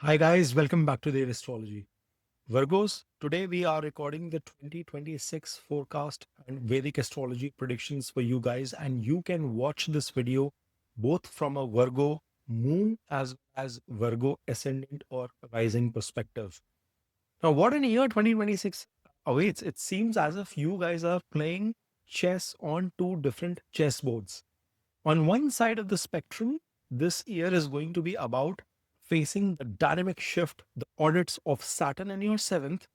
Hi guys, welcome back to the Astrology. Virgos, today we are recording the 2026 forecast and Vedic astrology predictions for you guys, and you can watch this video both from a Virgo moon as Virgo ascendant or rising perspective. Now, what in year 2026 awaits? It seems as if you guys are playing chess on two different chessboards. On one side of the spectrum, this year is going to be about facing the dynamic shift, the audits of Saturn in your seventh,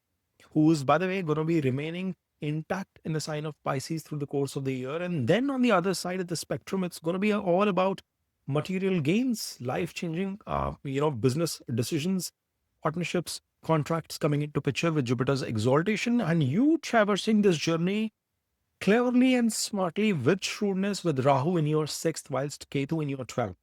who is, by the way, going to be remaining intact in the sign of Pisces through the course of the year. And then on the other side of the spectrum, it's going to be all about material gains, life changing, business decisions, partnerships, contracts coming into picture with Jupiter's exaltation, and you traversing this journey cleverly and smartly with shrewdness with Rahu in your sixth, whilst Ketu in your 12th.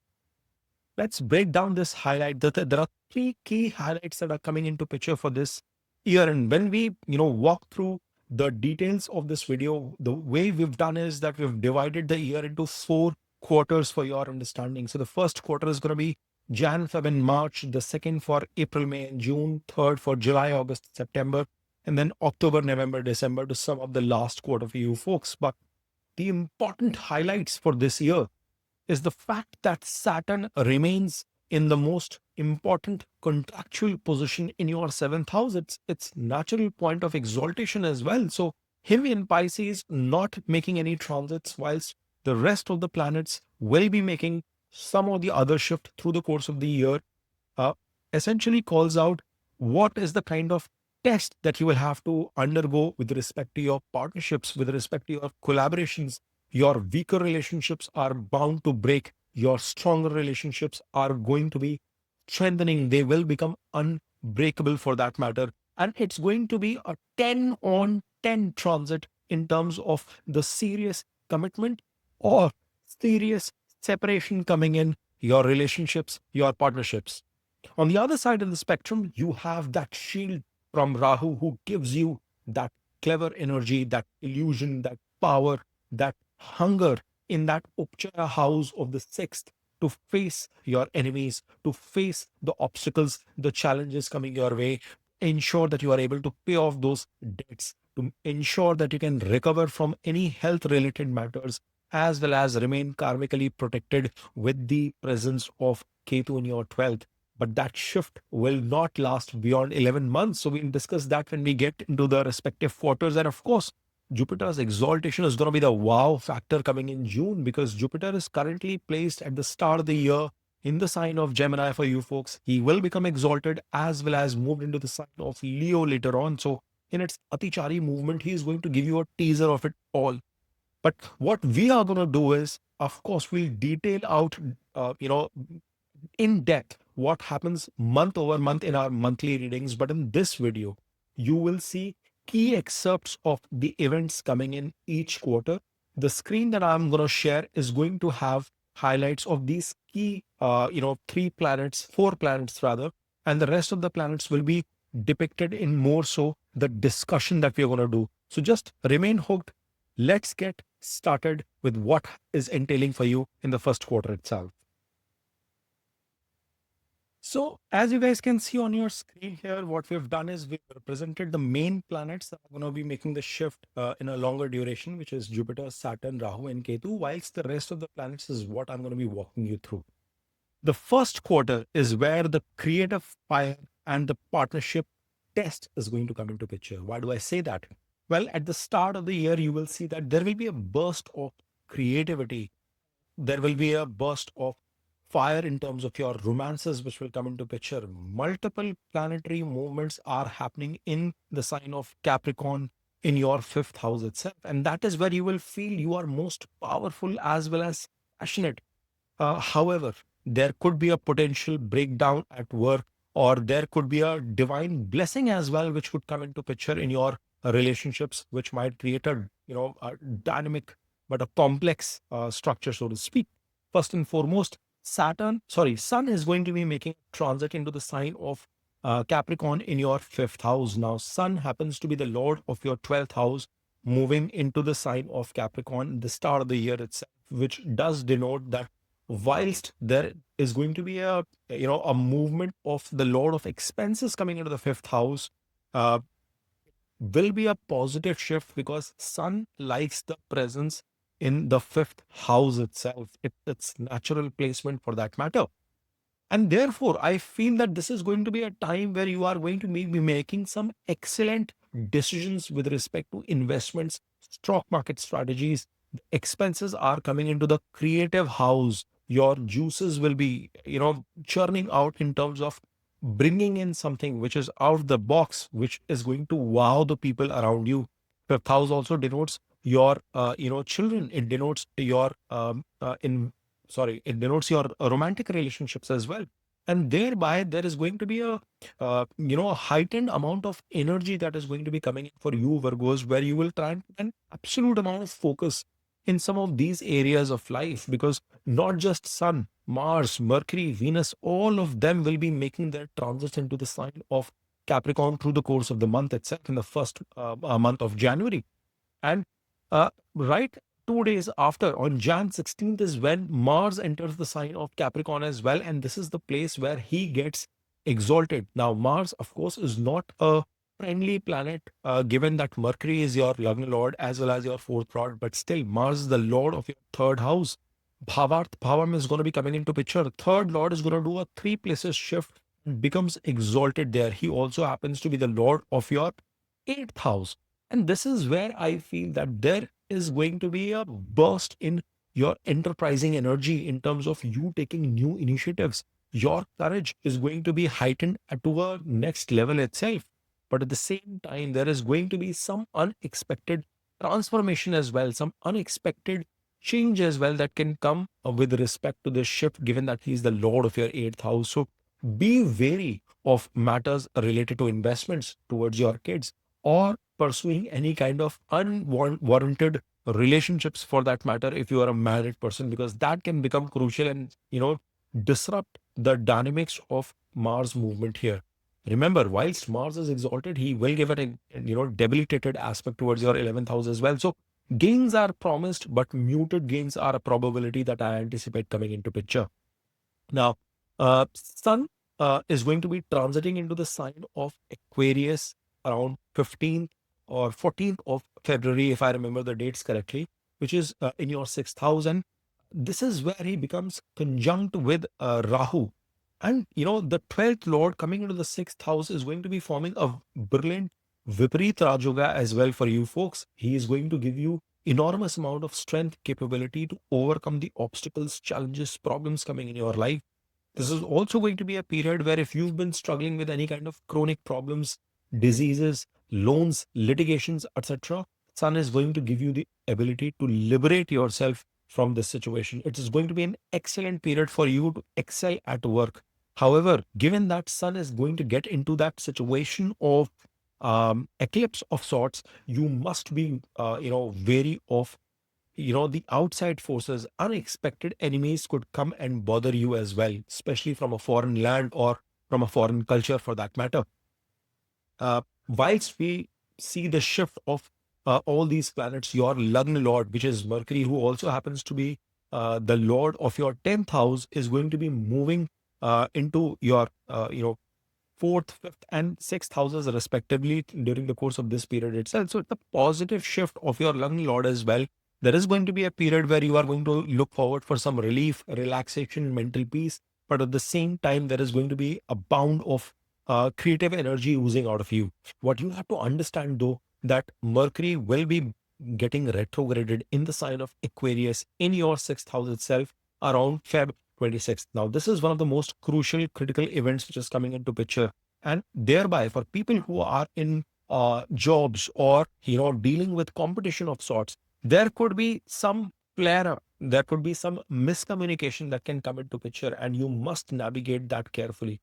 Let's break down this highlight. There are three key highlights that are coming into picture for this year. And when we, walk through the details of this video, the way we've done is that we've divided the year into four quarters for your understanding. So the first quarter is going to be Jan, Feb, and March, the second for April, May, and June, third for July, August, September, and then October, November, December to sum up the last quarter for you folks. But the important highlights for this year is the fact that Saturn remains in the most important contractual position in your seventh house. It's natural point of exaltation as well. So him in Pisces not making any transits, whilst the rest of the planets will be making some or the other shift through the course of the year, uh, essentially calls out what is the kind of test that you will have to undergo with respect to your partnerships, with respect to your collaborations. Your weaker relationships are bound to break. Your stronger relationships are going to be strengthening. They will become unbreakable for that matter. And it's going to be a 10 on 10 transit in terms of the serious commitment or serious separation coming in your relationships, your partnerships. On the other side of the spectrum, you have that shield from Rahu who gives you that clever energy, that illusion, that power, that hunger in that Upchaya house of the sixth to face your enemies, to face the obstacles, the challenges coming your way, ensure that you are able to pay off those debts, to ensure that you can recover from any health related matters, as well as remain karmically protected with the presence of Ketu in your 12th. But that shift will not last beyond 11 months. So we'll discuss that when we get into the respective quarters. And of course, Jupiter's exaltation is going to be the wow factor coming in June, because Jupiter is currently placed at the start of the year in the sign of Gemini for you folks. He will become exalted as well as moved into the sign of Leo later on. So in its Atichari movement, he is going to give you a teaser of it all. But what we are going to do is, of course, we'll detail out, in depth what happens month over month in our monthly readings. But in this video, you will see key excerpts of the events coming in each quarter. The screen that I'm going to share is going to have highlights of these key, three planets, four planets rather, and the rest of the planets will be depicted in more so the discussion that we're going to do. So just remain hooked. Let's get started with what is entailing for you in the first quarter itself. So as you guys can see on your screen here, what we've done is we've represented the main planets that are going to be making the shift in a longer duration, which is Jupiter, Saturn, Rahu, and Ketu, whilst the rest of the planets is what I'm going to be walking you through. The first quarter is where the creative fire and the partnership test is going to come into picture. Why do I say that? Well, at the start of the year, you will see that there will be a burst of creativity. There will be a burst of fire in terms of your romances, which will come into picture. Multiple planetary movements are happening in the sign of Capricorn in your fifth house itself. And that is where you will feel you are most powerful as well as passionate. However, there could be a potential breakdown at work, or there could be a divine blessing as well, which could come into picture in your relationships, which might create a dynamic but a complex structure, so to speak. First and foremost, Sun is going to be making transit into the sign of Capricorn in your fifth house. Now, Sun happens to be the lord of your 12th house, moving into the sign of Capricorn at the start of the year itself, which does denote that whilst there is going to be a, a movement of the lord of expenses coming into the fifth house, uh, will be a positive shift because sun likes the presence in the fifth house itself. It's natural placement for that matter. And therefore, I feel that this is going to be a time where you are going to be making some excellent decisions with respect to investments, stock market strategies. Expenses are coming into the creative house. Your juices will be, churning out in terms of bringing in something which is out of the box, which is going to wow the people around you. Fifth house also denotes your, children. It denotes your, in sorry, it denotes your romantic relationships as well. And thereby there is going to be a a heightened amount of energy that is going to be coming in for you Virgos, where you will try and put an absolute amount of focus in some of these areas of life, because not just sun, Mars, Mercury, Venus, all of them will be making their transits into the sign of Capricorn through the course of the month itself, in the first month of January. And right 2 days after, on Jan 16th, is when Mars enters the sign of Capricorn as well. And this is the place where he gets exalted. Now, Mars, of course, is not a friendly planet, given that Mercury is your Lagna Lord as well as your fourth lord. But still, Mars is the Lord of your third house. Bhavarth Bhavam is going to be coming into picture. Third Lord is going to do a three places shift and becomes exalted there. He also happens to be the Lord of your eighth house. And this is where I feel that there is going to be a burst in your enterprising energy in terms of you taking new initiatives. Your courage is going to be heightened to a next level itself. But at the same time, there is going to be some unexpected transformation as well, some unexpected change as well that can come with respect to this shift, given that he's the Lord of your eighth house. So be wary of matters related to investments towards your kids, or pursuing any kind of unwarranted relationships for that matter, if you are a married person, because that can become crucial and disrupt the dynamics of Mars movement here. Remember, whilst Mars is exalted, he will give it a debilitated aspect towards your 11th house as well. So gains are promised, but muted gains are a probability that I anticipate coming into picture. Now, Sun is going to be transiting into the sign of Aquarius around 15th or 14th of February, if I remember the dates correctly, which is in your sixth house. And this is where he becomes conjunct with Rahu. And, the 12th Lord coming into the sixth house is going to be forming a brilliant Viparit Rajoga as well for you folks. He is going to give you enormous amount of strength, capability to overcome the obstacles, challenges, problems coming in your life. This is also going to be a period where if you've been struggling with any kind of chronic problems, diseases, loans, litigations, etc., Sun is going to give you the ability to liberate yourself from this situation. It is going to be an excellent period for you to excel at work. However, given that Sun is going to get into that situation of eclipse of sorts, you must be, wary of the outside forces. Unexpected enemies could come and bother you as well, especially from a foreign land or from a foreign culture for that matter. Whilst we see the shift of all these planets, your Lagna Lord, which is Mercury, who also happens to be the Lord of your 10th house, is going to be moving into your, fourth, fifth, and sixth houses respectively during the course of this period itself. So it's a positive shift of your lung lord as well. There is going to be a period where you are going to look forward for some relief, relaxation, mental peace. But at the same time, there is going to be a bound of creative energy oozing out of you. What you have to understand, though, that Mercury will be getting retrograded in the sign of Aquarius in your sixth house itself around Feb 26th. Now, this is one of the most crucial, critical events which is coming into picture. And thereby, for people who are in jobs or, dealing with competition of sorts, there could be some flare up. There could be some miscommunication that can come into picture, and you must navigate that carefully.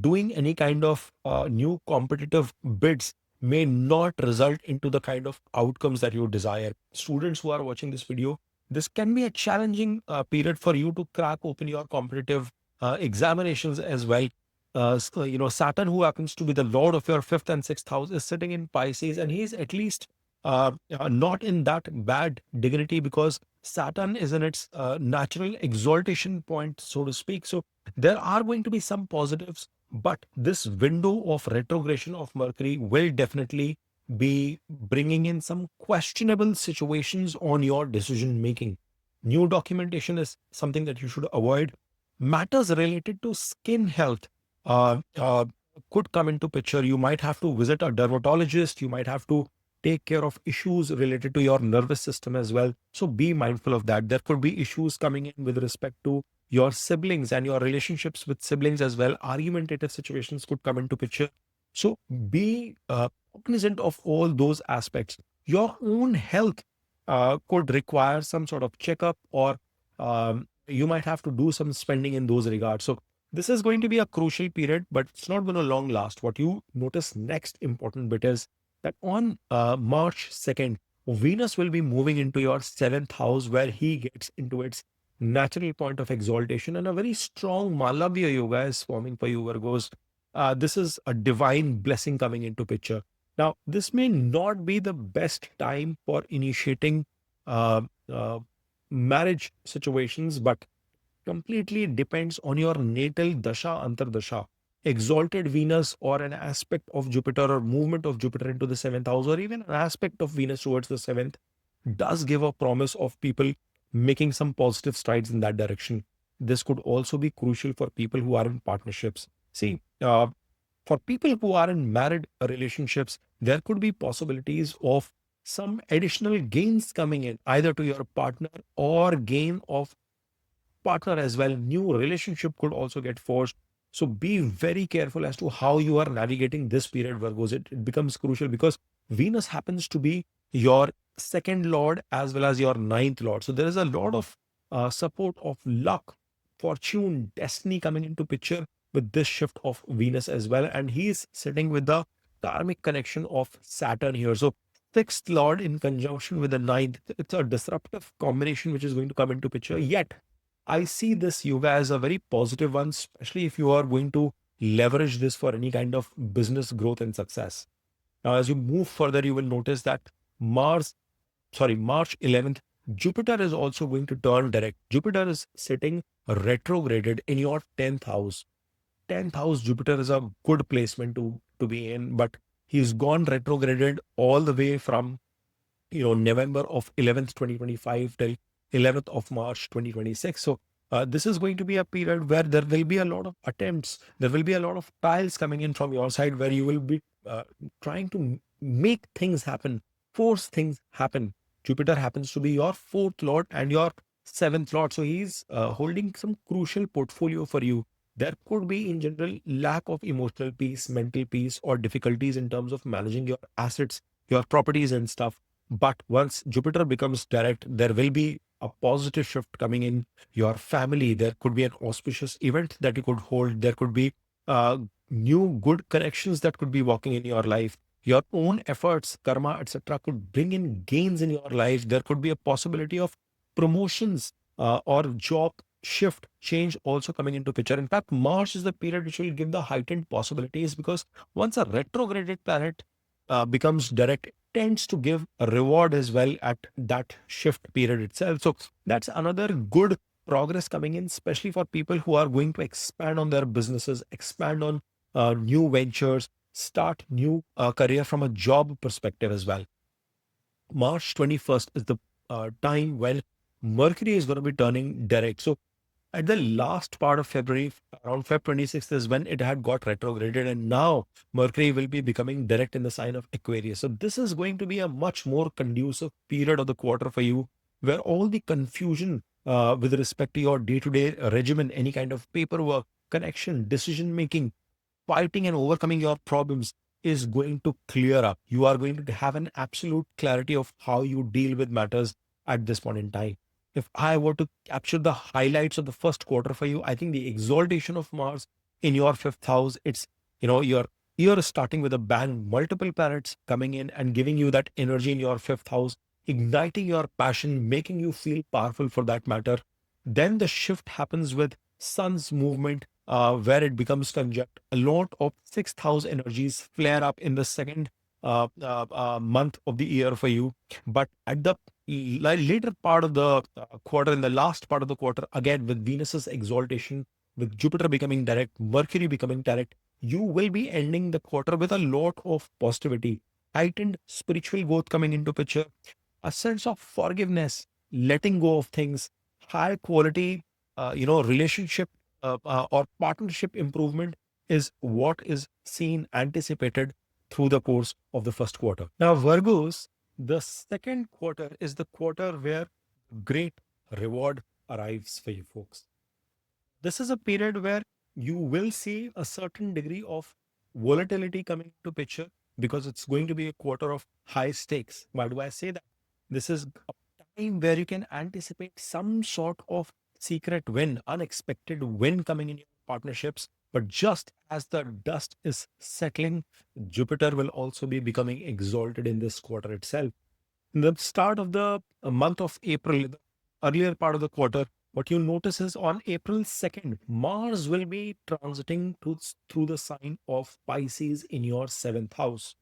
Doing any kind of new competitive bids may not result into the kind of outcomes that you desire. Students who are watching this video, this can be a challenging period for you to crack open your competitive examinations as well. Saturn, who happens to be the lord of your fifth and sixth house, is sitting in Pisces, and he is at least not in that bad dignity, because Saturn is in its natural exaltation point, so to speak. So there are going to be some positives, but this window of retrogression of Mercury will definitely be bringing in some questionable situations on your decision making. New documentation is something that you should avoid. Matters related to skin health could come into picture. You might have to visit a dermatologist. You might have to take care of issues related to your nervous system as well. So be mindful of that. There could be issues coming in with respect to your siblings and your relationships with siblings as well. Argumentative situations could come into picture. So be cognizant of all those aspects. Your own health could require some sort of checkup, or you might have to do some spending in those regards. So this is going to be a crucial period, but it's not going to long last. What you notice next important bit is that on March 2nd, Venus will be moving into your seventh house, where he gets into its natural point of exaltation, and a very strong Malavya yoga is forming for you, Virgos. This is a divine blessing coming into picture. Now, this may not be the best time for initiating uh, uh, marriage situations, but completely depends on your natal dasha antardasha. Exalted Venus, or an aspect of Jupiter, or movement of Jupiter into the seventh house, or even an aspect of Venus towards the seventh, does give a promise of people making some positive strides in that direction. This could also be crucial for people who are in partnerships. See, for people who are in married relationships, there could be possibilities of some additional gains coming in, either to your partner or gain of partner as well. New relationship could also get forged. So be very careful as to how you are navigating this period, Virgos. It becomes crucial because Venus happens to be your second lord as well as your ninth lord. So there is a lot of support of luck, fortune, destiny coming into picture with this shift of Venus as well. And he is sitting with the karmic connection of Saturn here. So sixth lord in conjunction with the ninth, it's a disruptive combination which is going to come into picture. Yet I see this yoga as a very positive one, especially if you are going to leverage this for any kind of business growth and success. Now, as you move further, you will notice that March 11th, Jupiter is also going to turn direct. Jupiter is sitting retrograded in your 10th house. 10th house, Jupiter is a good placement to be in, but he's gone retrograded all the way from November of 11th 2025 till 11th of March 2026. So this is going to be a period where there will be a lot of attempts, there will be a lot of trials coming in from your side, where you will be trying to make things happen, force things happen. Jupiter happens to be your fourth lord and your seventh lord, so he's holding some crucial portfolio for you. There could be in general lack of emotional peace, mental peace, or difficulties in terms of managing your assets, your properties and stuff. But once Jupiter becomes direct, there will be a positive shift coming in your family. There could be an auspicious event that you could hold. There could be uh, new good connections that could be walking in your life. Your own efforts, karma, etc., could bring in gains in your life. There could be a possibility of promotions or job shift change also coming into picture. In fact, Mars is the period which will give the heightened possibilities, because once a retrograded planet becomes direct, tends to give a reward as well at that shift period itself. So that's another good progress coming in, especially for people who are going to expand on their businesses, expand on new ventures, start new career from a job perspective as well. March 21st is the time when Mercury is going to be turning direct. So at the last part of February, around Feb 26th, is when it had got retrograded, and now Mercury will be becoming direct in the sign of Aquarius. So this is going to be a much more conducive period of the quarter for you, where all the confusion with respect to your day-to-day regimen, any kind of paperwork, connection, decision making, fighting and overcoming your problems is going to clear up. You are going to have an absolute clarity of how you deal with matters at this point in time. If I were to capture the highlights of the first quarter for you, I think the exaltation of Mars in your fifth house, it's, you're starting with a bang, multiple planets coming in and giving you that energy in your fifth house, igniting your passion, making you feel powerful for that matter. Then the shift happens with Sun's movement, where it becomes conjunct. A lot of sixth house energies flare up in the second month of the year for you. But at the later part of the quarter, in the last part of the quarter, again with Venus's exaltation, with Jupiter becoming direct, Mercury becoming direct, you will be ending the quarter with a lot of positivity, heightened spiritual growth coming into picture, a sense of forgiveness, letting go of things, high quality, relationship or partnership improvement is what is seen, anticipated through the course of the first quarter. Now, Virgos, the second quarter is the quarter where great reward arrives for you folks. This is a period where you will see a certain degree of volatility coming to picture because it's going to be a quarter of high stakes. Why do I say that? This is a time where you can anticipate some sort of secret win, unexpected win coming in your partnerships. But just as the dust is settling, Jupiter will also be becoming exalted in this quarter itself. In the start of the month of April, the earlier part of the quarter, what you notice is on April 2nd, Mars will be transiting through the sign of Pisces in your seventh house.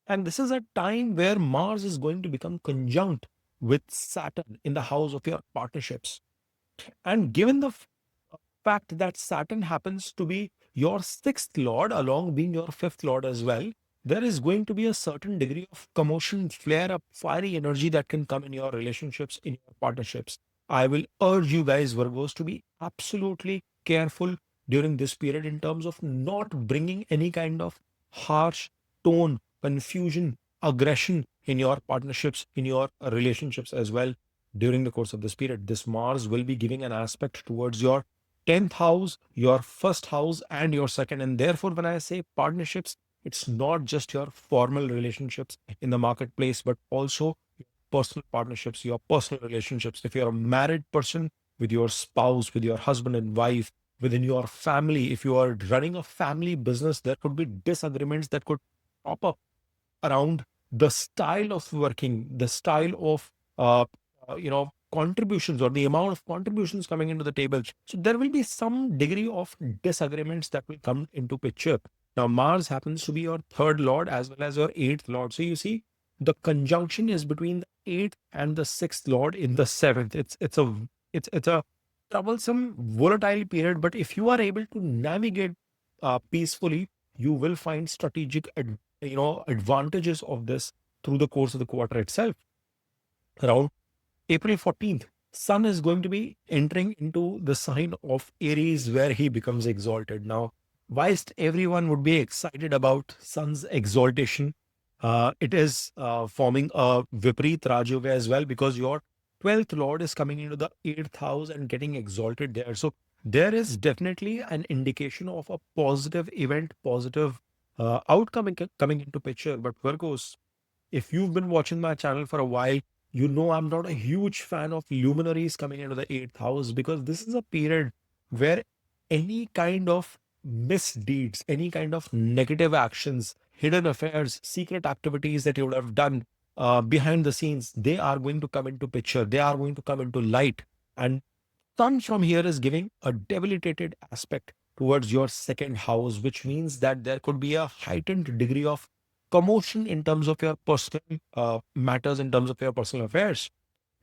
And this is a time where Mars is going to become conjunct with Saturn in the house of your partnerships. And given the fact that Saturn happens to be your sixth lord, along being your fifth lord as well, there is going to be a certain degree of commotion, flare up, fiery energy that can come in your relationships, in your partnerships. I will urge you guys, Virgos, to be absolutely careful during this period in terms of not bringing any kind of harsh tone, confusion, aggression in your partnerships, in your relationships as well during the course of this period. This Mars will be giving an aspect towards your 10th house, your first house, and your second. And therefore, when I say partnerships, it's not just your formal relationships in the marketplace, but also personal partnerships, your personal relationships. If you're a married person with your spouse, with your husband and wife, within your family, if you are running a family business, there could be disagreements that could pop up around the style of working, the style of contributions or the amount of contributions coming into the table. So there will be some degree of disagreements that will come into picture. Now Mars happens to be your third lord as well as your eighth lord. So you see, the conjunction is between the eighth and the sixth lord in the seventh. It's a troublesome, volatile period. But if you are able to navigate peacefully, you will find strategic advantages of this through the course of the quarter itself. Around April 14th, Sun is going to be entering into the sign of Aries where he becomes exalted. Now, whilst everyone would be excited about Sun's exaltation, it is forming a Viparit Rajoga as well, because your 12th Lord is coming into the 8th house and getting exalted there. So there is definitely an indication of a positive event, positive outcome coming into picture. But Virgos, if you've been watching my channel for a while, you know I'm not a huge fan of luminaries coming into the eighth house, because this is a period where any kind of misdeeds, any kind of negative actions, hidden affairs, secret activities that you would have done behind the scenes, they are going to come into picture. They are going to come into light. And Sun from here is giving a debilitated aspect towards your second house, which means that there could be a heightened degree of commotion in terms of your personal matters, in terms of your personal affairs.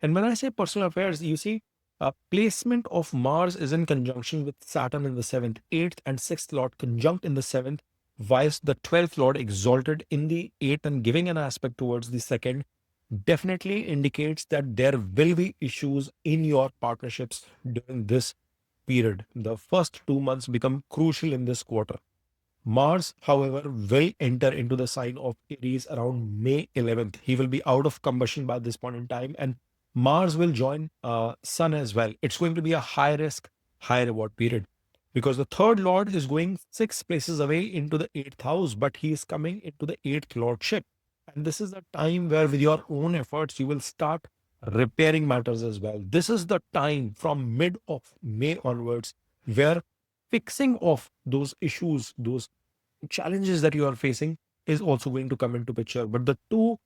And when I say personal affairs, you see, placement of Mars is in conjunction with Saturn in the seventh, eighth, and sixth lord conjunct in the seventh, whilst the 12th lord exalted in the eighth and giving an aspect towards the second, definitely indicates that there will be issues in your partnerships during this period. The first 2 months become crucial in this quarter. Mars, however, will enter into the sign of Aries around May 11th. He will be out of combustion by this point in time, and Mars will join Sun as well. It's going to be a high risk, high reward period, because the third lord is going 6 places away into the eighth house, but he is coming into the eighth lordship. And this is the time where, with your own efforts, you will start repairing matters as well. This is the time from mid of May onwards where fixing of those issues, those challenges that you are facing is also going to come into picture. But the two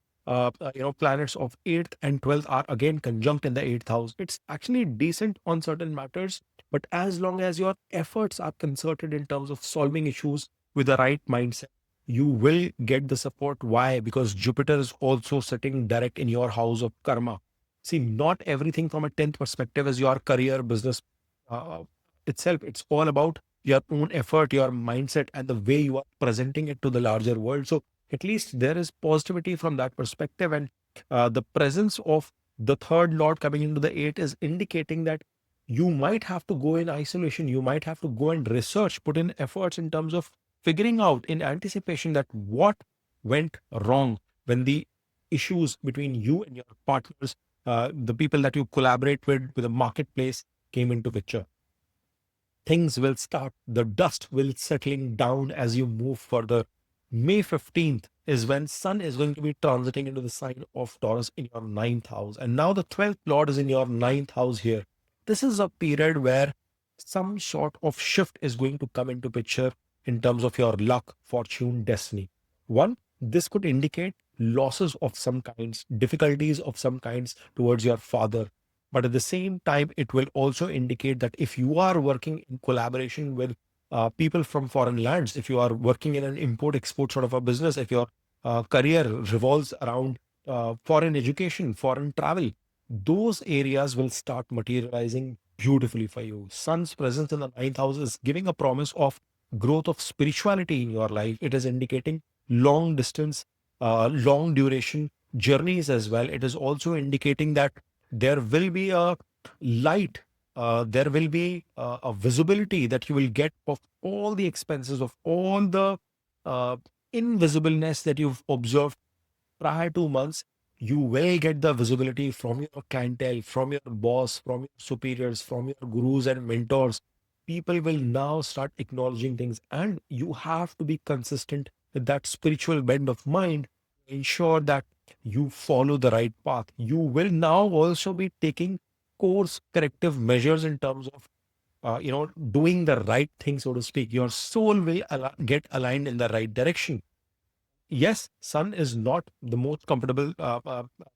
planets of 8th and 12th are again conjunct in the 8th house. It's actually decent on certain matters, but as long as your efforts are concerted in terms of solving issues with the right mindset, you will get the support. Why? Because Jupiter is also sitting direct in your house of karma. See, not everything from a 10th perspective is your career, business uh, itself. It's all about your own effort, your mindset, and the way you are presenting it to the larger world. So, at least there is positivity from that perspective. And the presence of the third lord coming into the eight is indicating that you might have to go in isolation. You might have to go and research, put in efforts in terms of figuring out in anticipation that what went wrong when the issues between you and your partners, the people that you collaborate with the marketplace came into picture. Things will start, the dust will settling down as you move further. May 15th is when Sun is going to be transiting into the sign of Taurus in your ninth house. And now the 12th Lord is in your ninth house here. This is a period where some sort of shift is going to come into picture in terms of your luck, fortune, destiny. One, this could indicate losses of some kinds, difficulties of some kinds towards your father, but at the same time, it will also indicate that if you are working in collaboration with people from foreign lands, if you are working in an import export sort of a business, if your career revolves around foreign education, foreign travel, those areas will start materializing beautifully for you. Sun's presence in the ninth house is giving a promise of growth of spirituality in your life. It is indicating long distance, long duration journeys as well. It is also indicating that there will be a light, there will be a visibility that you will get of all the expenses, of all the uh, invisibleness that you've observed prior 2 months. You will get the visibility from your clientele, from your boss, from your superiors, from your gurus and mentors. People will now start acknowledging things, and you have to be consistent with that spiritual bend of mind. Ensure that you follow the right path. You will now also be taking course corrective measures in terms of doing the right thing, so to speak. Your soul will get aligned in the right direction. Yes, Sun is not the most comfortable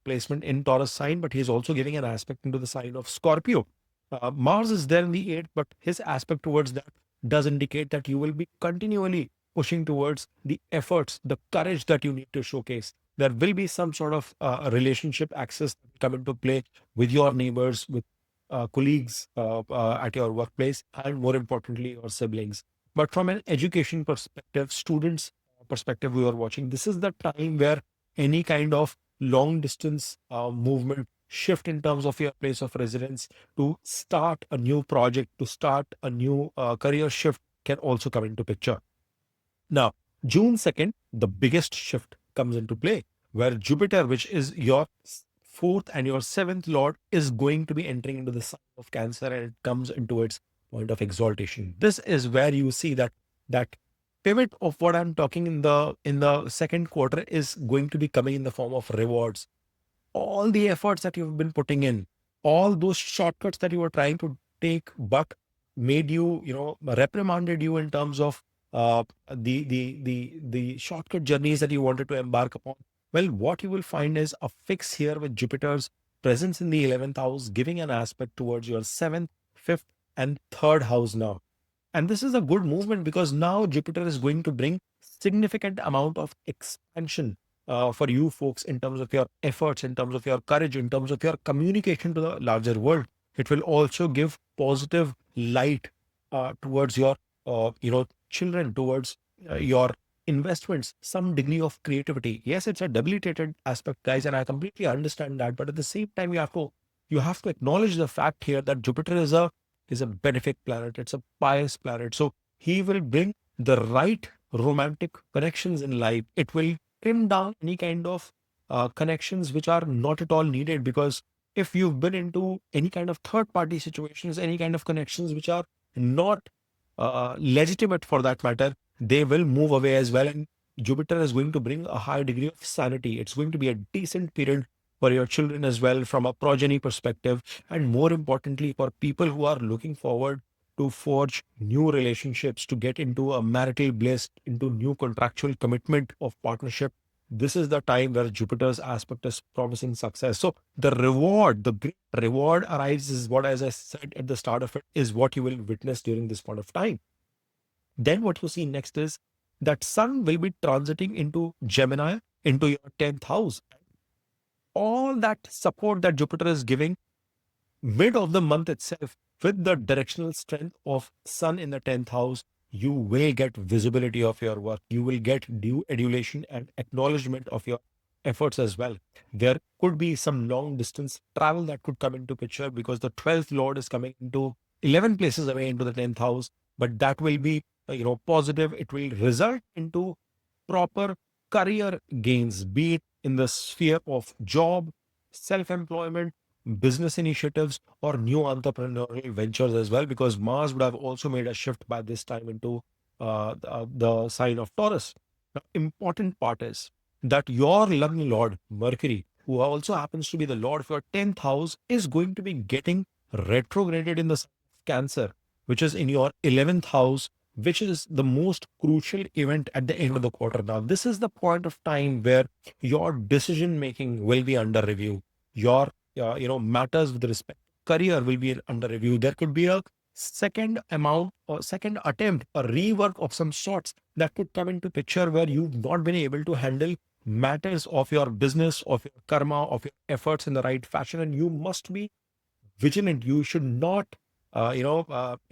placement in Taurus sign, but he's also giving an aspect into the sign of Scorpio. Mars is there in the eighth, but his aspect towards that does indicate that you will be continually pushing towards the efforts, the courage that you need to showcase. There will be some sort of relationship access that will come into play with your neighbors, with colleagues at your workplace, and more importantly, your siblings. But from an education perspective, students perspective we are watching, this is the time where any kind of long distance movement shift in terms of your place of residence to start a new project, to start a new career shift can also come into picture. Now, June 2nd, the biggest shift comes into play, where Jupiter, which is your fourth and your seventh lord, is going to be entering into the sign of Cancer, and it comes into its point of exaltation. This is where you see that pivot of what I'm talking in the second quarter is going to be coming in the form of rewards. All the efforts that you've been putting in, all those shortcuts that you were trying to take, but made you, reprimanded you in terms of the shortcut journeys that you wanted to embark upon. Well, what you will find is a fix here with Jupiter's presence in the 11th house, giving an aspect towards your seventh, fifth, and third house now. And this is a good movement because now Jupiter is going to bring significant amount of expansion for you folks in terms of your efforts, in terms of your courage, in terms of your communication to the larger world. It will also give positive light towards your, children, towards your investments, some degree of creativity. Yes, it's a debilitated aspect, guys, and I completely understand that. But at the same time, you have to acknowledge the fact here that Jupiter is a benefic planet. It's a pious planet. So he will bring the right romantic connections in life. It will trim down any kind of connections which are not at all needed, because if you've been into any kind of third party situations, any kind of connections which are not legitimate for that matter, they will move away as well. And Jupiter is going to bring a high degree of sanity. It's going to be a decent period for your children as well from a progeny perspective, and more importantly for people who are looking forward to forge new relationships, to get into a marital bliss, into new contractual commitment of partnership. This is the time where Jupiter's aspect is promising success. So the reward, the great reward arises, what, as I said at the start of it, is what you will witness during this point of time. Then what you see next is that Sun will be transiting into Gemini, into your 10th house. All that support that Jupiter is giving mid of the month itself, with the directional strength of Sun in the 10th house, you will get visibility of your work. You will get due adulation and acknowledgement of your efforts as well. There could be some long distance travel that could come into picture because the 12th lord is coming into 11 places away into the 10th house, but that will be positive. It will result into proper career gains, be it in the sphere of job, self-employment, business initiatives, or new entrepreneurial ventures as well, because Mars would have also made a shift by this time into the sign of Taurus. The important part is that your lucky lord, Mercury, who also happens to be the lord of your 10th house, is going to be getting retrograded in the sign of Cancer, which is in your 11th house, which is the most crucial event at the end of the quarter. Now, this is the point of time where your decision making will be under review. Your matters with respect to career will be under review. There could be a second amount or second attempt, a rework of some sorts that could come into picture where you've not been able to handle matters of your business, of your karma, of your efforts in the right fashion, and you must be vigilant. You should not,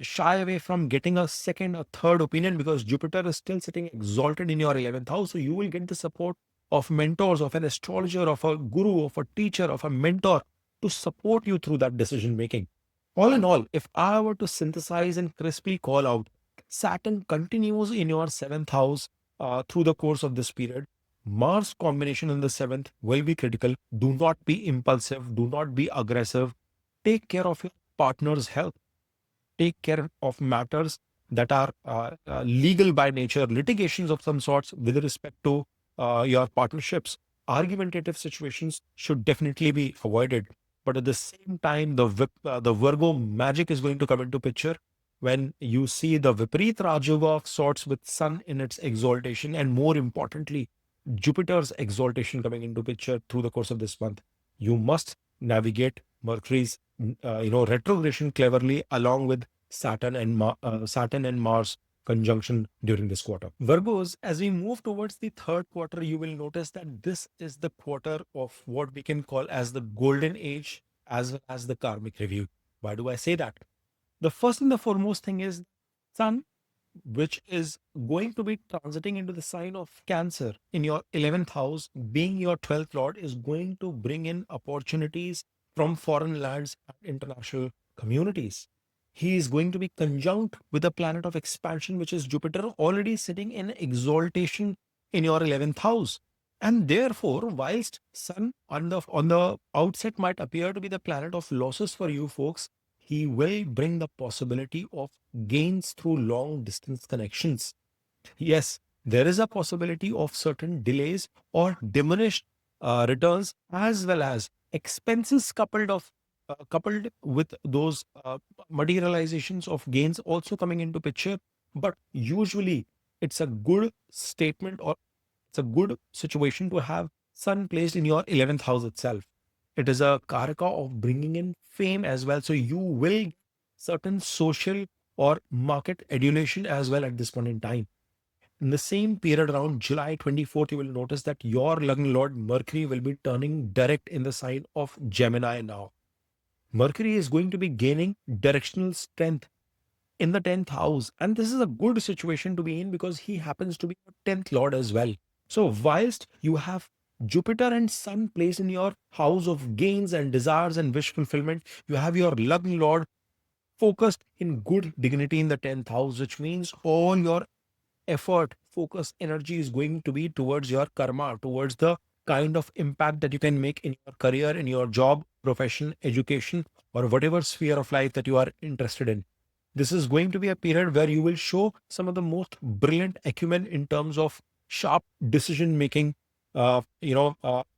shy away from getting a second or third opinion, because Jupiter is still sitting exalted in your 11th house. So you will get the support of mentors, of an astrologer, of a guru, of a teacher, of a mentor to support you through that decision making. All in all, if I were to synthesize and crisply call out, Saturn continues in your 7th house through the course of this period. Mars combination in the 7th will be critical. Do not be impulsive. Do not be aggressive. Take care of your partner's health. Take care of matters that are legal by nature, litigations of some sorts with respect to your partnerships. Argumentative situations should definitely be avoided. But at the same time, the Virgo magic is going to come into picture when you see the Viparit Rajoga of sorts with Sun in its exaltation, and more importantly, Jupiter's exaltation coming into picture through the course of this month. You must navigate Mercury's retrogression cleverly, along with Saturn and Mars conjunction during this quarter. Virgos, as we move towards the third quarter, you will notice that this is the quarter of what we can call as the golden age, as well as the karmic review. Why do I say that? The first and the foremost thing is Sun, which is going to be transiting into the sign of Cancer in your 11th house, being your 12th lord, is going to bring in opportunities from foreign lands and international communities. He is going to be conjunct with the planet of expansion, which is Jupiter, already sitting in exaltation in your 11th house. And therefore, whilst Sun on the outset might appear to be the planet of losses for you folks, he will bring the possibility of gains through long distance connections. Yes, there is a possibility of certain delays or diminished returns, as well as expenses coupled with those materializations of gains also coming into picture. But usually, it's a good statement, or it's a good situation to have Sun placed in your 11th house itself. It is a karaka of bringing in fame as well. So you will get certain social or market adulation as well at this point in time. In the same period around July 24th, you will notice that your lucky lord Mercury will be turning direct in the sign of Gemini now. Mercury is going to be gaining directional strength in the 10th house. And this is a good situation to be in because he happens to be your 10th lord as well. So, whilst you have Jupiter and Sun placed in your house of gains and desires and wish fulfillment, you have your lucky lord focused in good dignity in the 10th house, which means all your effort, focus, energy is going to be towards your karma, towards the kind of impact that you can make in your career, in your job, profession, education, or whatever sphere of life that you are interested in. This is going to be a period where you will show some of the most brilliant acumen in terms of sharp decision making,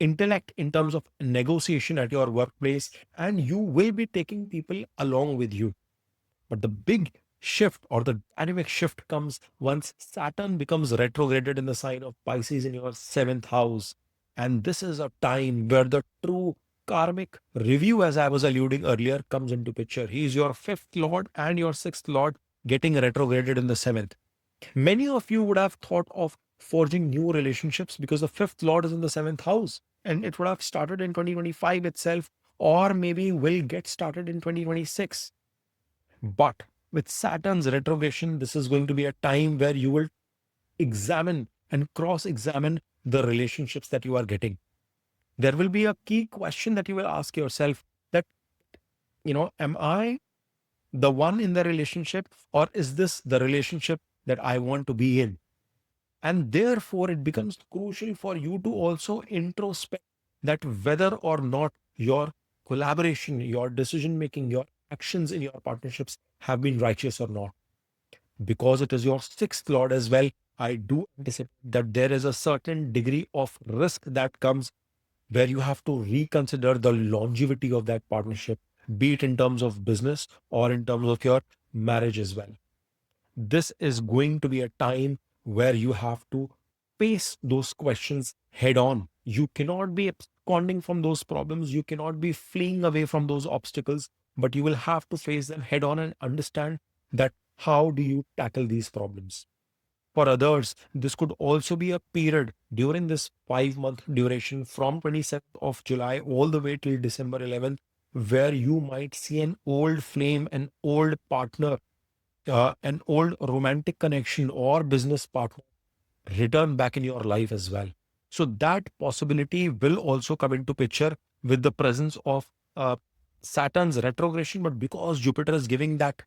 intellect in terms of negotiation at your workplace, and you will be taking people along with you. But the big shift or the dynamic shift comes once Saturn becomes retrograded in the sign of Pisces in your 7th house. And this is a time where the true karmic review, as I was alluding earlier, comes into picture. He is your 5th lord and your 6th lord getting retrograded in the 7th. Many of you would have thought of forging new relationships because the fifth lord is in the seventh house, and it would have started in 2025 itself, or maybe will get started in 2026. But with Saturn's retrogression, this is going to be a time where you will examine and cross examine the relationships that you are getting. There will be a key question that you will ask yourself that, am I the one in the relationship, or is this the relationship that I want to be in? And therefore, it becomes crucial for you to also introspect that whether or not your collaboration, your decision making, your actions in your partnerships have been righteous or not. Because it is your sixth lord as well, I do anticipate that there is a certain degree of risk that comes where you have to reconsider the longevity of that partnership, be it in terms of business or in terms of your marriage as well. This is going to be a time where you have to face those questions head on. You cannot be absconding from those problems. You cannot be fleeing away from those obstacles, but you will have to face them head on and understand that how do you tackle these problems. For others, this could also be a period during this 5 month duration from 27th of July all the way till December 11th, where you might see an old flame, an old partner, an old romantic connection or business partner return back in your life as well. So that possibility will also come into picture with the presence of Saturn's retrogression. But because Jupiter is giving that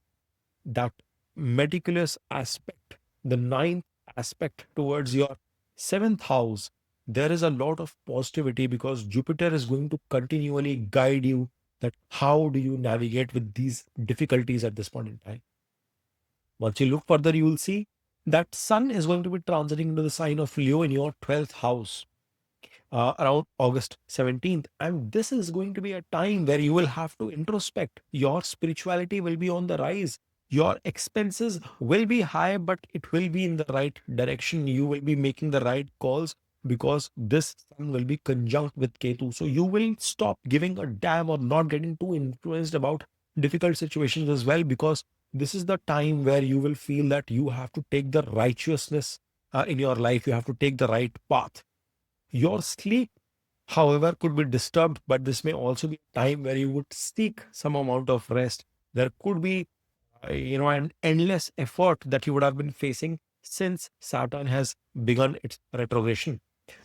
meticulous aspect, the ninth aspect towards your seventh house, there is a lot of positivity because Jupiter is going to continually guide you that how do you navigate with these difficulties at this point in time. Once you look further, you will see that Sun is going to be transiting into the sign of Leo in your 12th house around August 17th. And this is going to be a time where you will have to introspect. Your spirituality will be on the rise. Your expenses will be high, but it will be in the right direction. You will be making the right calls because this sun will be conjunct with Ketu. So you will stop giving a damn or not getting too influenced about difficult situations as well, because this is the time where you will feel that you have to take the righteousness in your life. You have to take the right path. Your sleep, however, could be disturbed, but this may also be a time where you would seek some amount of rest. There could be, an endless effort that you would have been facing since Saturn has begun its retrogression.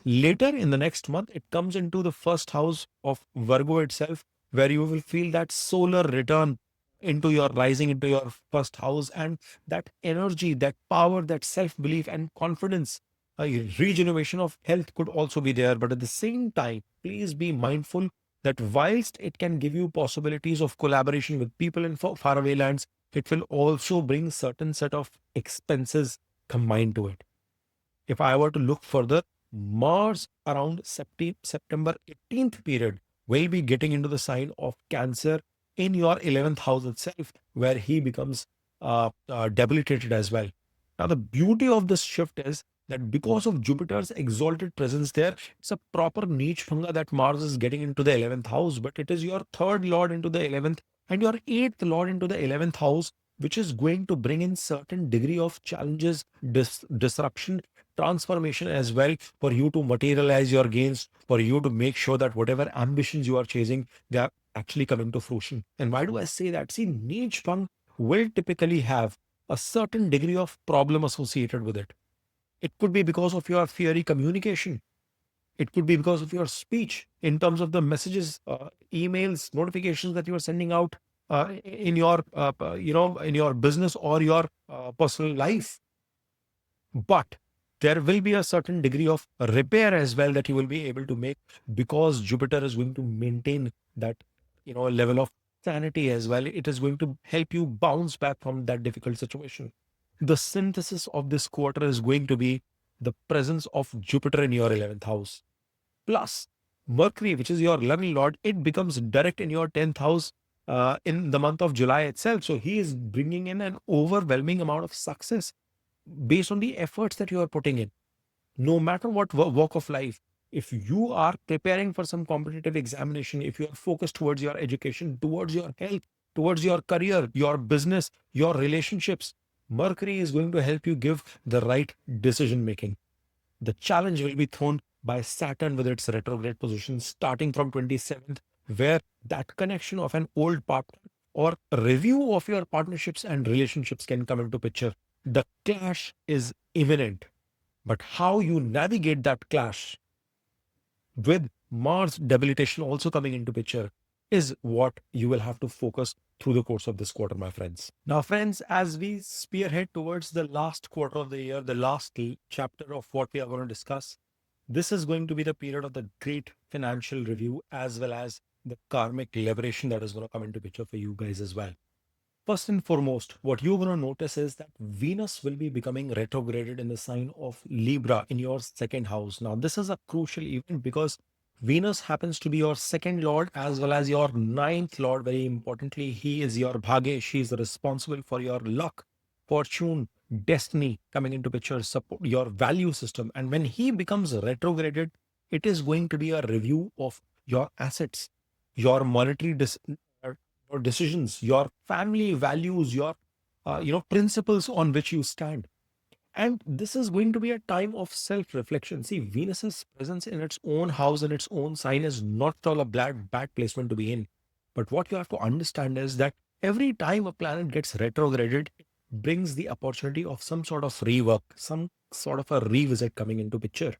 Later in the next month, it comes into the first house of Virgo itself, where you will feel that solar return into your rising, into your first house, and that energy, that power, that self belief and confidence. A regeneration of health could also be there, but at the same time, please be mindful that whilst it can give you possibilities of collaboration with people in faraway lands, it will also bring certain set of expenses combined to it. If I were to look further, Mars around September 18th period will be getting into the sign of Cancer in your 11th house itself, where he becomes debilitated as well. Now, the beauty of this shift is that because of Jupiter's exalted presence there, it's a proper niche funga that Mars is getting into the 11th house, but it is your third lord into the 11th and your eighth lord into the 11th house, which is going to bring in certain degree of challenges, disruption, transformation as well, for you to materialize your gains, for you to make sure that whatever ambitions you are chasing, they are actually coming to fruition. And why do I say that? See, niche fang will typically have a certain degree of problem associated with it. It could be because of your fiery communication. It could be because of your speech in terms of the messages, emails, notifications that you are sending out in your, in your business or your personal life. But there will be a certain degree of repair as well that you will be able to make, because Jupiter is going to maintain that, level of sanity as well. It is going to help you bounce back from that difficult situation. The synthesis of this quarter is going to be the presence of Jupiter in your 11th house. Plus, Mercury, which is your loving lord, it becomes direct in your 10th house in the month of July itself. So he is bringing in an overwhelming amount of success based on the efforts that you are putting in. No matter what walk of life, if you are preparing for some competitive examination, if you are focused towards your education, towards your health, towards your career, your business, your relationships, Mercury is going to help you give the right decision making. The challenge will be thrown by Saturn with its retrograde position starting from 27th, where that connection of an old partner or a review of your partnerships and relationships can come into picture. The clash is imminent, but how you navigate that clash with Mars debilitation also coming into picture is what you will have to focus through the course of this quarter, my friends. Now, friends, as we spearhead towards the last quarter of the year, the last chapter of what we are going to discuss, this is going to be the period of the great financial review as well as the karmic liberation that is going to come into picture for you guys as well. First and foremost, what you're going to notice is that Venus will be becoming retrograded in the sign of Libra in your second house. Now, this is a crucial event because Venus happens to be your second lord as well as your ninth lord. Very importantly, he is your Bhage. She is responsible for your luck, fortune, destiny coming into picture, support your value system. And when he becomes retrograded, it is going to be a review of your assets, your monetary your decisions, your family values, your principles on which you stand. And this is going to be a time of self-reflection. See, Venus's presence in its own house and its own sign is not at all a bad placement to be in. But what you have to understand is that every time a planet gets retrograded, it brings the opportunity of some sort of rework, some sort of a revisit coming into picture,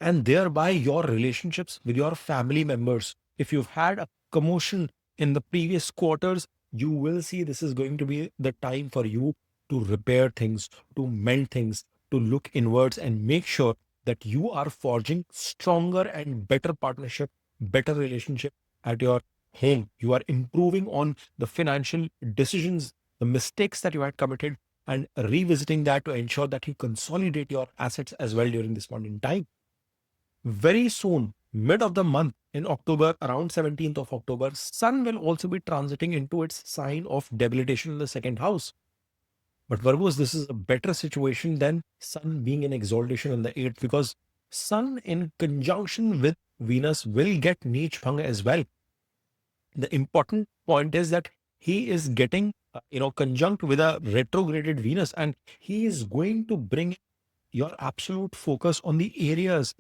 and thereby your relationships with your family members. If you've had a commotion in the previous quarters, you will see this is going to be the time for you to repair things, to mend things, to look inwards and make sure that you are forging stronger and better partnership, better relationship at your home. You are improving on the financial decisions, the mistakes that you had committed, and revisiting that to ensure that you consolidate your assets as well during this point in time. Very soon, mid of the month in October, around 17th of October, Sun will also be transiting into its sign of debilitation in the second house. But Virgos, this is a better situation than Sun being in exaltation in the eighth, because Sun in conjunction with Venus will get Neech Bhanga as well. The important point is that he is getting, conjunct with a retrograded Venus, and he is going to bring your absolute focus on the areas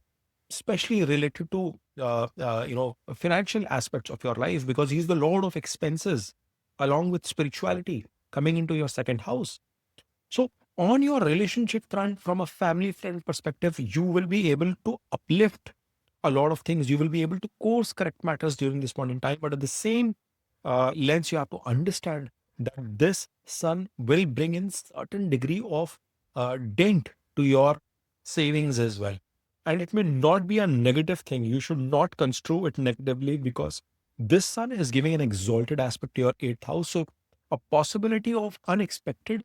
especially related to financial aspects of your life, because he's the lord of expenses along with spirituality coming into your second house. So on your relationship front, from a family friend perspective, you will be able to uplift a lot of things. You will be able to course correct matters during this point in time, but at the same lens, you have to understand that this sun will bring in certain degree of dent to your savings as well. And it may not be a negative thing. You should not construe it negatively, because this sun is giving an exalted aspect to your eighth house. So a possibility of unexpected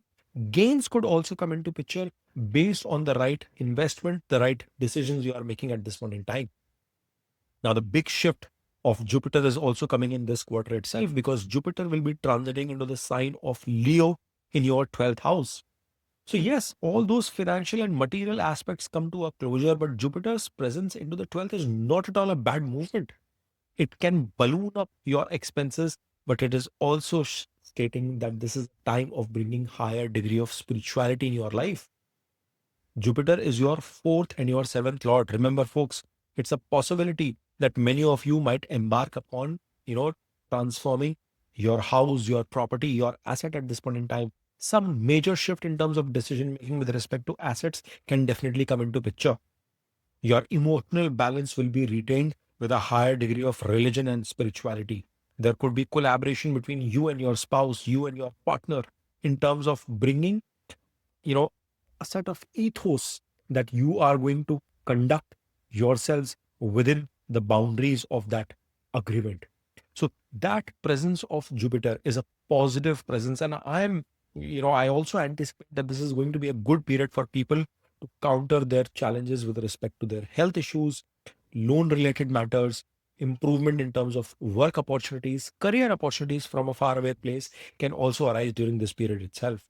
gains could also come into picture based on the right investment, the right decisions you are making at this point in time. Now, the big shift of Jupiter is also coming in this quarter itself, because Jupiter will be transiting into the sign of Leo in your 12th house. So, yes, all those financial and material aspects come to a closure, but Jupiter's presence into the 12th is not at all a bad movement. It can balloon up your expenses, but it is also stating that this is a time of bringing higher degree of spirituality in your life. Jupiter is your fourth and your seventh lord. Remember, folks, it's a possibility that many of you might embark upon, transforming your house, your property, your asset at this point in time. Some major shift in terms of decision making with respect to assets can definitely come into picture. Your emotional balance will be retained with a higher degree of religion and spirituality. There could be collaboration between you and your spouse, you and your partner, in terms of bringing, you know, a set of ethos that you are going to conduct yourselves within the boundaries of that agreement. So that presence of Jupiter is a positive presence. And I also anticipate that this is going to be a good period for people to counter their challenges with respect to their health issues, loan related matters, improvement in terms of work opportunities, career opportunities from a faraway place can also arise during this period itself.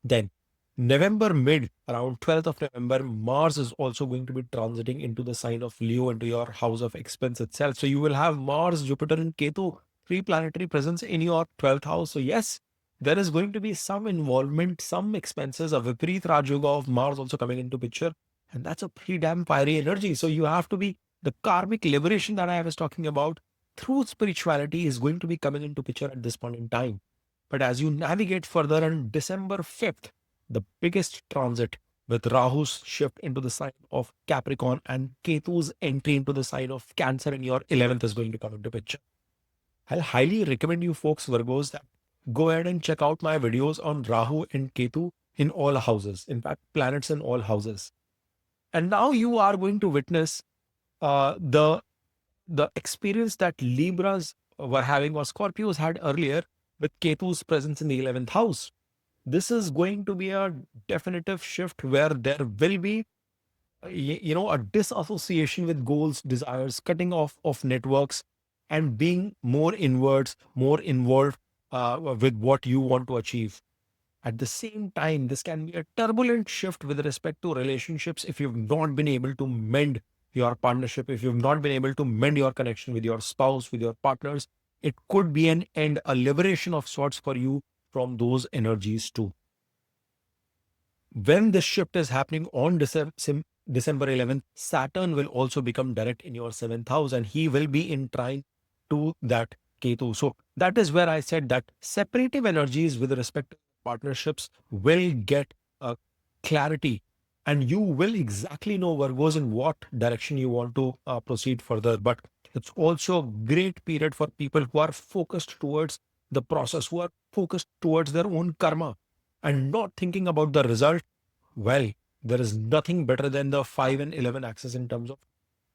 Then, November mid, around 12th of November, Mars is also going to be transiting into the sign of Leo, into your house of expense itself. So you will have Mars, Jupiter, and Ketu, three planetary presence in your 12th house. So yes, there is going to be some involvement, some expenses, a Vipreet Raj Yoga of Mars also coming into picture. And that's a pretty damn fiery energy. So you have to be the karmic liberation that I was talking about through spirituality is going to be coming into picture at this point in time. But as you navigate further on December 5th, the biggest transit with Rahu's shift into the sign of Capricorn and Ketu's entry into the sign of Cancer in your 11th is going to come into picture. I'll highly recommend you folks, Virgos, that go ahead and check out my videos on Rahu and Ketu in all houses. In fact, planets in all houses. And now you are going to witness the experience that Libras were having or Scorpios had earlier with Ketu's presence in the 11th house. This is going to be a definitive shift where there will be a disassociation with goals, desires, cutting off of networks, and being more inwards, more involved with what you want to achieve. At the same time, this can be a turbulent shift with respect to relationships if you've not been able to mend your partnership, if you've not been able to mend your connection with your spouse, with your partners. It could be an end, a liberation of sorts for you from those energies too. When this shift is happening on December 11th, Saturn will also become direct in your seventh house and he will be in trine to that Ketu. So that is where I said that separative energies with respect to partnerships will get a clarity and you will exactly know where goes in what direction you want to proceed further. But it's also a great period for people who are focused towards the process, who are focused towards their own karma and not thinking about the result. Well, there is nothing better than the 5 and 11 axis in terms of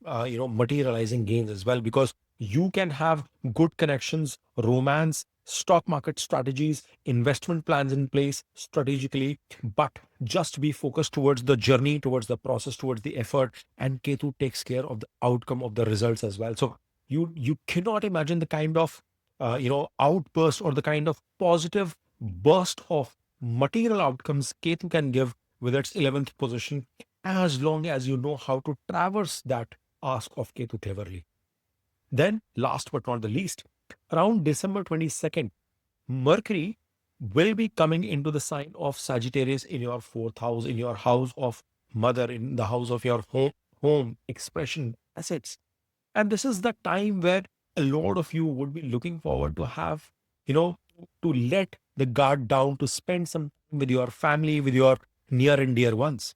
materializing gains as well, because you can have good connections, romance, stock market strategies, investment plans in place strategically, but just be focused towards the journey, towards the process, towards the effort, and Ketu takes care of the outcome of the results as well. So you cannot imagine the kind of outburst or the kind of positive burst of material outcomes Ketu can give with its 11th position, as long as you know how to traverse that ask of Ketu cleverly. Then, last but not the least, around December 22nd, Mercury will be coming into the sign of Sagittarius in your fourth house, in your house of mother, in the house of your home expression, assets. And this is the time where a lot of you would be looking forward to have, you know, to let the guard down, to spend some time with your family, with your near and dear ones.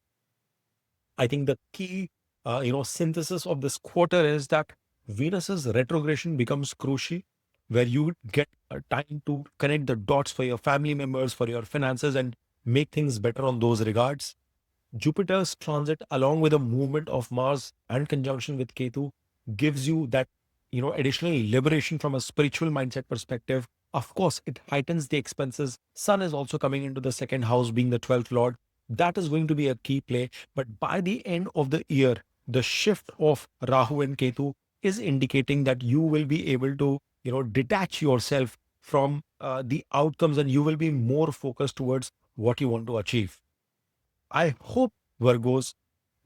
I think the key, synthesis of this quarter is that Venus's retrogression becomes crucial, where you get a time to connect the dots for your family members, for your finances, and make things better on those regards. Jupiter's transit, along with a movement of Mars and conjunction with Ketu, gives you that additional liberation from a spiritual mindset perspective. Of course, it heightens the expenses. Sun is also coming into the second house, being the 12th lord. That is going to be a key play. But by the end of the year, the shift of Rahu and Ketu is indicating that you will be able to detach yourself from the outcomes, and you will be more focused towards what you want to achieve. I hope, Virgos,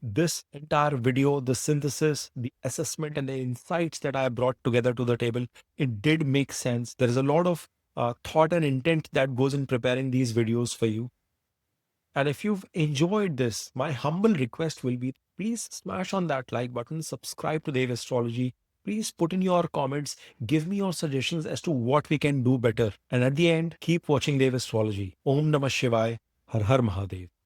this entire video, the synthesis, the assessment, and the insights that I brought together to the table, it did make sense. There is a lot of thought and intent that goes in preparing these videos for you. And if you've enjoyed this, my humble request will be please smash on that like button, subscribe to Dev Astrology. Please put in your comments, give me your suggestions as to what we can do better. And at the end, keep watching Dev Astrology. Om Namah Shivaya. Har Har Mahadev.